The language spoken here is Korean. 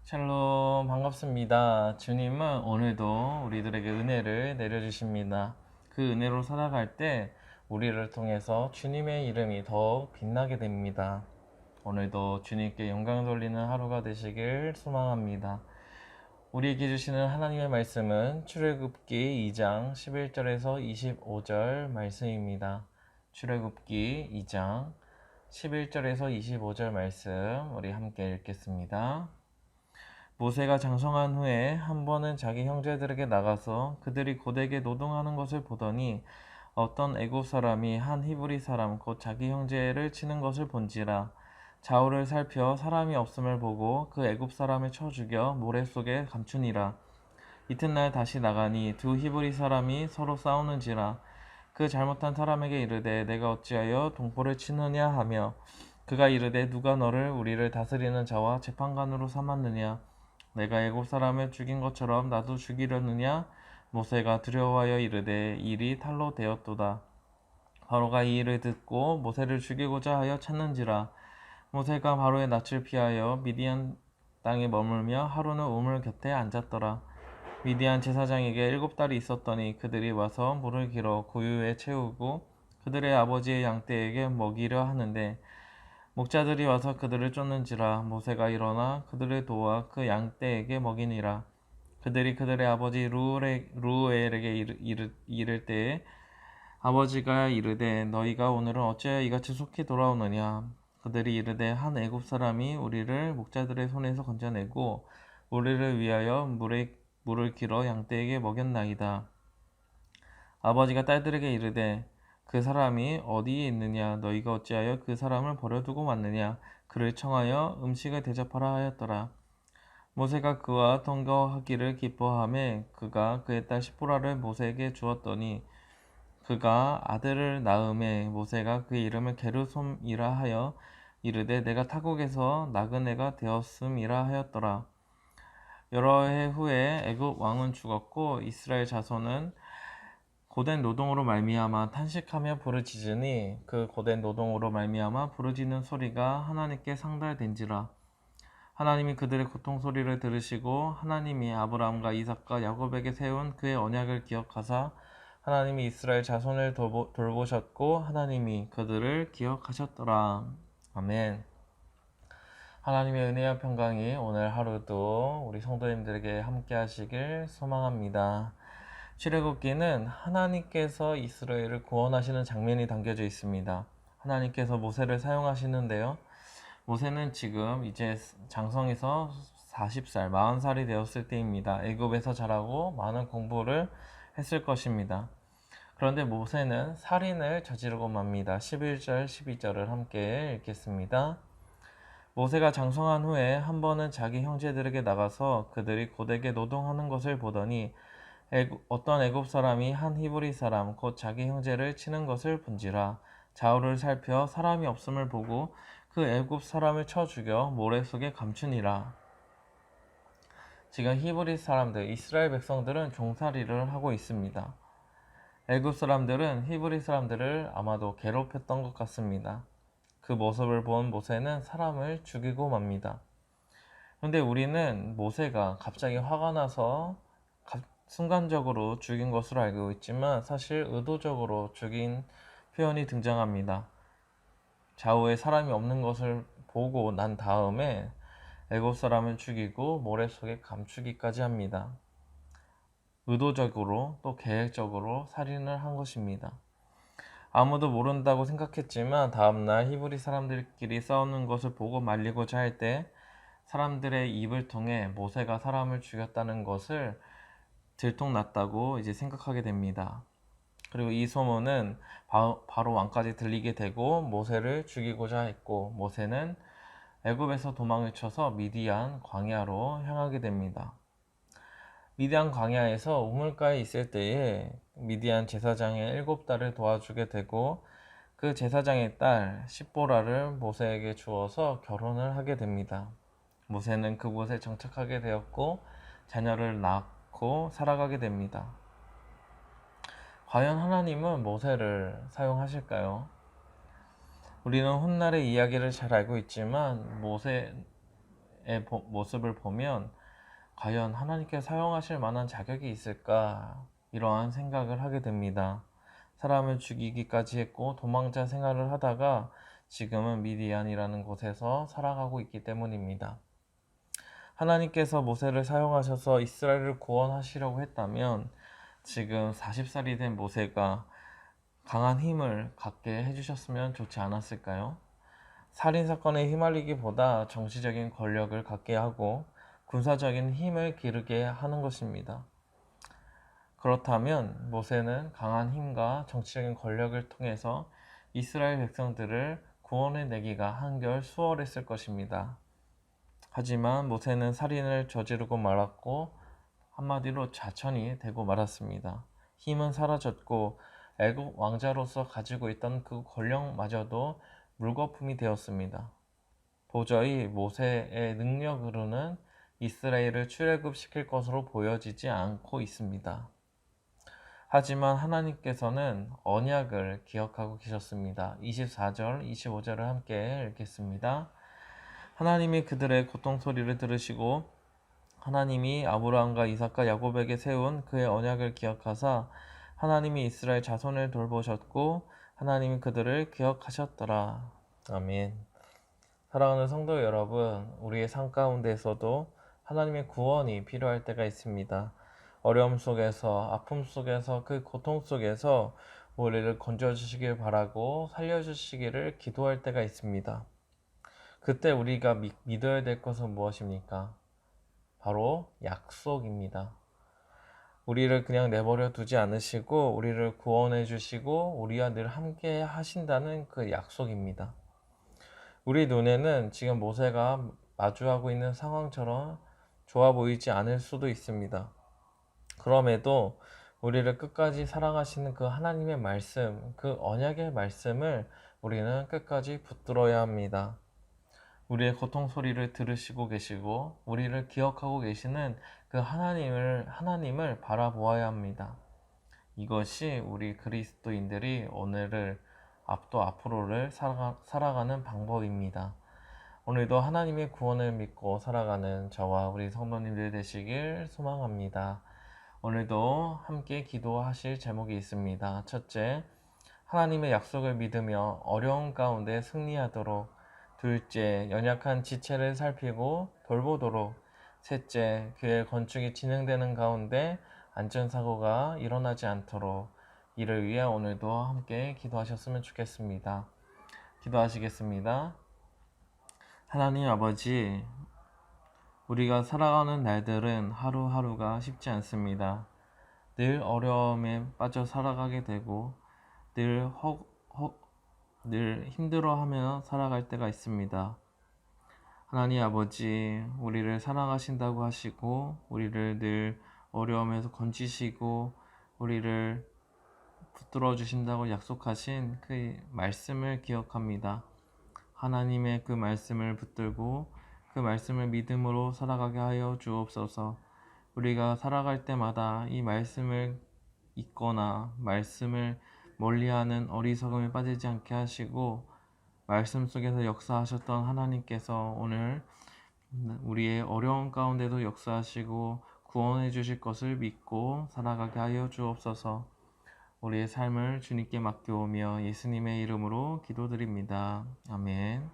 샬롬 반갑습니다. 주님은 오늘도 우리들에게 은혜를 내려주십니다. 그 은혜로 살아갈 때 우리를 통해서 주님의 이름이 더욱 빛나게 됩니다. 오늘도 주님께 영광 돌리는 하루가 되시길 소망합니다. 우리에게 주시는 하나님의 말씀은 출애굽기 2장 11절에서 25절 말씀입니다. 출애굽기 2장 11절에서 25절 말씀 우리 함께 읽겠습니다. 모세가 장성한 후에 한 번은 자기 형제들에게 나가서 그들이 고되게 노동하는 것을 보더니 어떤 애굽 사람이 한 히브리 사람 곧 자기 형제를 치는 것을 본지라. 좌우를 살펴 사람이 없음을 보고 그 애굽 사람을 쳐 죽여 모래 속에 감추니라. 이튿날 다시 나가니 두 히브리 사람이 서로 싸우는지라. 그 잘못한 사람에게 이르되 내가 어찌하여 동포를 치느냐 하며 그가 이르되 누가 너를 우리를 다스리는 자와 재판관으로 삼았느냐. 내가 애굽 사람을 죽인 것처럼 나도 죽이려느냐. 모세가 두려워하여 이르되 일이 탈로 되었도다. 바로가 이 일을 듣고 모세를 죽이고자 하여 찾는지라. 모세가 바로의 낯을 피하여 미디안 땅에 머물며 하루는 우물 곁에 앉았더라. 미디안 제사장에게 7달이 있었더니 그들이 와서 물을 길어 구유에 채우고 그들의 아버지의 양떼에게 먹이려 하는데 목자들이 와서 그들을 쫓는지라. 모세가 일어나 그들을 도와 그 양떼에게 먹이니라. 그들이 그들의 아버지 루엘에게 이를 때에 아버지가 이르되 너희가 오늘은 어찌하여 이같이 속히 돌아오느냐. 그들이 이르되 한 애굽 사람이 우리를 목자들의 손에서 건져내고 우리를 위하여 물을 길어 양떼에게 먹였나이다. 아버지가 딸들에게 이르되 그 사람이 어디에 있느냐. 너희가 어찌하여 그 사람을 버려두고 왔느냐. 그를 청하여 음식을 대접하라 하였더라. 모세가 그와 동거하기를 기뻐하며 그가 그의 딸 시보라를 모세에게 주었더니 그가 아들을 낳음에 모세가 그 이름을 게르솜이라 하여 이르되 내가 타국에서 나그네가 되었음이라 하였더라. 여러 해 후에 애굽 왕은 죽었고 이스라엘 자손은 고된 노동으로 말미암아 탄식하며 부르짖으니 그 고된 노동으로 말미암아 부르짖는 소리가 하나님께 상달된지라. 하나님이 그들의 고통 소리를 들으시고 하나님이 아브라함과 이삭과 야곱에게 세운 그의 언약을 기억하사 하나님이 이스라엘 자손을 돌보셨고 하나님이 그들을 기억하셨더라. 아멘. 하나님의 은혜와 평강이 오늘 하루도 우리 성도님들에게 함께 하시길 소망합니다. 출애굽기는 하나님께서 이스라엘을 구원하시는 장면이 담겨져 있습니다. 하나님께서 모세를 사용하시는데요. 모세는 지금 이제 장성해서 40살, 40살이 되었을 때입니다. 애굽에서 자라고 많은 공부를 했을 것입니다. 그런데 모세는 살인을 저지르고 맙니다. 11절, 12절을 함께 읽겠습니다. 모세가 장성한 후에 한 번은 자기 형제들에게 나가서 그들이 고되게 노동하는 것을 보더니 어떤 애굽 사람이 한 히브리 사람 곧 자기 형제를 치는 것을 본지라. 좌우를 살펴 사람이 없음을 보고 그 애굽 사람을 쳐 죽여 모래 속에 감추니라. 지금 히브리 사람들, 이스라엘 백성들은 종살이를 하고 있습니다. 애굽 사람들은 히브리 사람들을 아마도 괴롭혔던 것 같습니다. 그 모습을 본 모세는 사람을 죽이고 맙니다. 그런데 우리는 모세가 갑자기 화가 나서 순간적으로 죽인 것으로 알고 있지만 사실 의도적으로 죽인 표현이 등장합니다. 좌우에 사람이 없는 것을 보고 난 다음에 애굽 사람을 죽이고 모래 속에 감추기까지 합니다. 의도적으로 또 계획적으로 살인을 한 것입니다. 아무도 모른다고 생각했지만 다음날 히브리 사람들끼리 싸우는 것을 보고 말리고자 할 때 사람들의 입을 통해 모세가 사람을 죽였다는 것을 들통났다고 이제 생각하게 됩니다. 그리고 이 소문은 바로 왕까지 들리게 되고 모세를 죽이고자 했고 모세는 애굽에서 도망을 쳐서 미디안 광야로 향하게 됩니다. 미디안 광야에서 우물가에 있을 때에 미디안 제사장의 7딸을 도와주게 되고 그 제사장의 딸 십보라를 모세에게 주어서 결혼을 하게 됩니다. 모세는 그곳에 정착하게 되었고 자녀를 낳고 살아가게 됩니다. 과연 하나님은 모세를 사용하실까요? 우리는 훗날의 이야기를 잘 알고 있지만 모세의 모습을 보면 과연 하나님께 사용하실 만한 자격이 있을까? 이러한 생각을 하게 됩니다. 사람을 죽이기까지 했고 도망자 생활을 하다가 지금은 미디안이라는 곳에서 살아가고 있기 때문입니다. 하나님께서 모세를 사용하셔서 이스라엘을 구원하시려고 했다면 지금 40살이 된 모세가 강한 힘을 갖게 해주셨으면 좋지 않았을까요? 살인사건에 휘말리기보다 정치적인 권력을 갖게 하고 군사적인 힘을 기르게 하는 것입니다. 그렇다면 모세는 강한 힘과 정치적인 권력을 통해서 이스라엘 백성들을 구원해 내기가 한결 수월했을 것입니다. 하지만 모세는 살인을 저지르고 말았고 한마디로 자천이 되고 말았습니다. 힘은 사라졌고 애국 왕자로서 가지고 있던 그 권력마저도 물거품이 되었습니다. 도저히 모세의 능력으로는 이스라엘을 출애굽시킬 것으로 보여지지 않고 있습니다. 하지만 하나님께서는 언약을 기억하고 계셨습니다. 24절, 25절을 함께 읽겠습니다. 하나님이 그들의 고통 소리를 들으시고 하나님이 아브라함과 이삭과 야곱에게 세운 그의 언약을 기억하사 하나님이 이스라엘 자손을 돌보셨고 하나님이 그들을 기억하셨더라. 아멘. 사랑하는 성도 여러분, 우리의 삶 가운데서도 하나님의 구원이 필요할 때가 있습니다. 어려움 속에서, 아픔 속에서, 그 고통 속에서 우리를 건져주시길 바라고 살려주시기를 기도할 때가 있습니다. 그때 우리가 믿어야 될 것은 무엇입니까? 바로 약속입니다. 우리를 그냥 내버려 두지 않으시고 우리를 구원해 주시고 우리와 늘 함께 하신다는 그 약속입니다. 우리 눈에는 지금 모세가 마주하고 있는 상황처럼 좋아 보이지 않을 수도 있습니다. 그럼에도 우리를 끝까지 사랑하시는 그 하나님의 말씀, 그 언약의 말씀을 우리는 끝까지 붙들어야 합니다. 우리의 고통 소리를 들으시고 계시고 우리를 기억하고 계시는 그 하나님을 바라보아야 합니다. 이것이 우리 그리스도인들이 오늘을 또 앞으로를 살아가는 방법입니다. 오늘도 하나님의 구원을 믿고 살아가는 저와 우리 성도님들 되시길 소망합니다. 오늘도 함께 기도하실 제목이 있습니다. 첫째, 하나님의 약속을 믿으며 어려운 가운데 승리하도록. 둘째, 연약한 지체를 살피고 돌보도록. 셋째, 교회 건축이 진행되는 가운데 안전사고가 일어나지 않도록. 이를 위해 오늘도 함께 기도하셨으면 좋겠습니다. 기도하시겠습니다. 하나님 아버지, 우리가 살아가는 날들은 하루하루가 쉽지 않습니다. 늘 어려움에 빠져 살아가게 되고 늘 힘들어하며 살아갈 때가 있습니다. 하나님 아버지, 우리를 사랑하신다고 하시고 우리를 늘 어려움에서 건지시고 우리를 붙들어 주신다고 약속하신 그 말씀을 기억합니다. 하나님의 그 말씀을 붙들고 그 말씀을 믿음으로 살아가게 하여 주옵소서. 우리가 살아갈 때마다 이 말씀을 잊거나 말씀을 멀리하는 어리석음에 빠지지 않게 하시고 말씀 속에서 역사하셨던 하나님께서 오늘 우리의 어려운 가운데도 역사하시고 구원해 주실 것을 믿고 살아가게 하여 주옵소서. 우리의 삶을 주님께 맡겨오며 예수님의 이름으로 기도드립니다. 아멘.